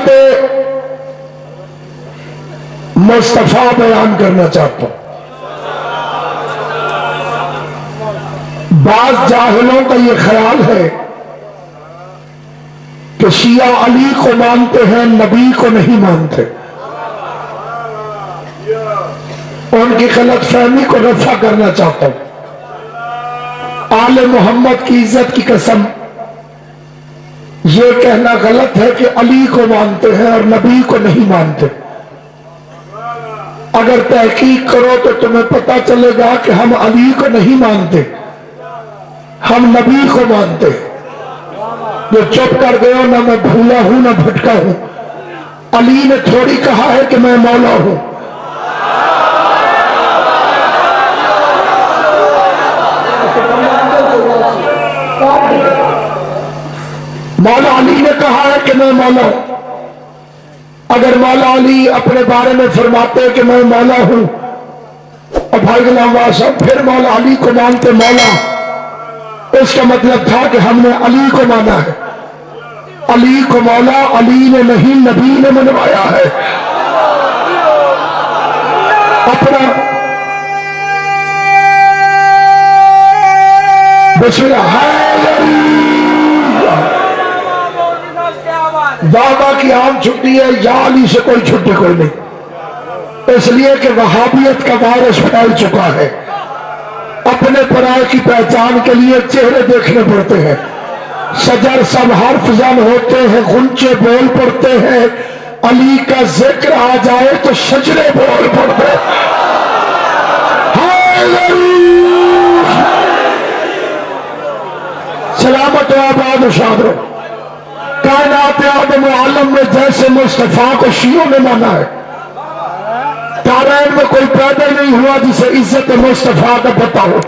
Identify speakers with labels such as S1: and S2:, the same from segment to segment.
S1: شریعت مصطفیٰ بیان کرنا چاہتا ہوں۔ بعض جاہلوں کا یہ خیال ہے کہ شیعہ علی کو مانتے ہیں، نبی کو نہیں مانتے۔ ان کی غلط فہمی کو رفع کرنا چاہتا ہوں۔ آل محمد کی عزت کی قسم یہ کہنا غلط ہے کہ علی کو مانتے ہیں اور نبی کو نہیں مانتے۔ اگر تحقیق کرو تو تمہیں پتا چلے گا کہ ہم علی کو نہیں مانتے، ہم نبی کو مانتے۔ جو چپ کر گئے ہو، نہ میں بھولا ہوں نہ بھٹکا ہوں۔ علی نے تھوڑی کہا ہے کہ میں مولا ہوں۔ مولا علی نے کہا ہے کہ میں مولا ہوں۔ اگر مولا علی اپنے بارے میں فرماتے کہ میں مولا ہوں اور بھائی غلام صاحب پھر مولا علی کو مانتے مولا، اس کا مطلب تھا کہ ہم نے علی کو مانا ہے۔ علی کو مولا علی نے نہیں، نبی نے منوایا ہے۔ اپنا بسم اللہ بابا کی عام چھٹی ہے، یا علی سے کوئی چھٹی کوئی نہیں، اس لیے کہ وہابیت کا وائرس پھیل چکا ہے۔ اپنے پرائے کی پہچان کے لیے چہرے دیکھنے پڑتے ہیں، شجر سب حرف زن ہوتے ہیں، غنچے بول پڑتے ہیں، علی کا ذکر آ جائے تو شجرے بول پڑتے ہیں۔ سلامت و آباد و شاد رہو۔ کائنات آدم و عالم میں جیسے مصطفیٰ کو شیعوں نے مانا ہے، تارین میں کوئی پیدا نہیں ہوا جسے عزت مصطفیٰ کا پتہ ہو۔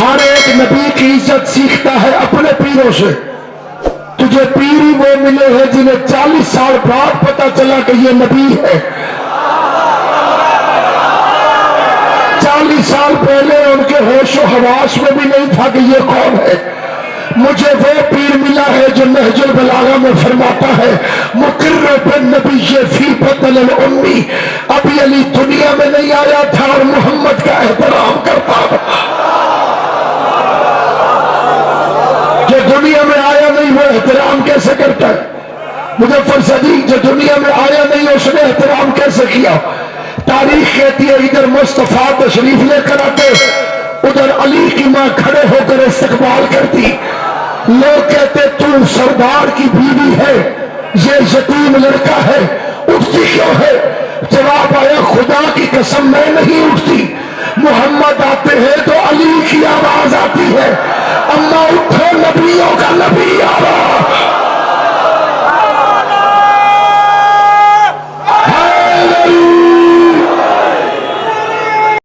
S1: ہر ایک نبی کی عزت سیکھتا ہے اپنے پیروں سے۔ تجھے پیری وہ ملے ہیں جنہیں 40 سال بعد پتا چلا کہ یہ نبی ہے۔ 40 سال پہلے ان کے ہوش و حواس میں بھی نہیں تھا کہ یہ کون ہے۔ مجھے وہ پیر ملا ہے جو نہج البلاغہ میں فرماتا ہے مقر بالنبی فی بدل الامی، ابھی علی دنیا میں نہیں آیا تھا اور محمد کا احترام کرتا تھا۔ جو دنیا میں آیا نہیں وہ احترام کیسے کرتا ہے؟ مظفر صدیق جو دنیا میں آیا نہیں اس نے احترام کیسے کیا؟ تاریخ کہتی ہے ادھر مصطفیٰ تشریف لے کر آتے، ادھر علی کی ماں کھڑے ہو کر استقبال کرتی۔ لوگ کہتے تو سردار کی بیوی ہے، یہ یتیم لڑکا ہے، اٹھتی کیوں ہے؟ جواب آیا خدا کی قسم میں نہیں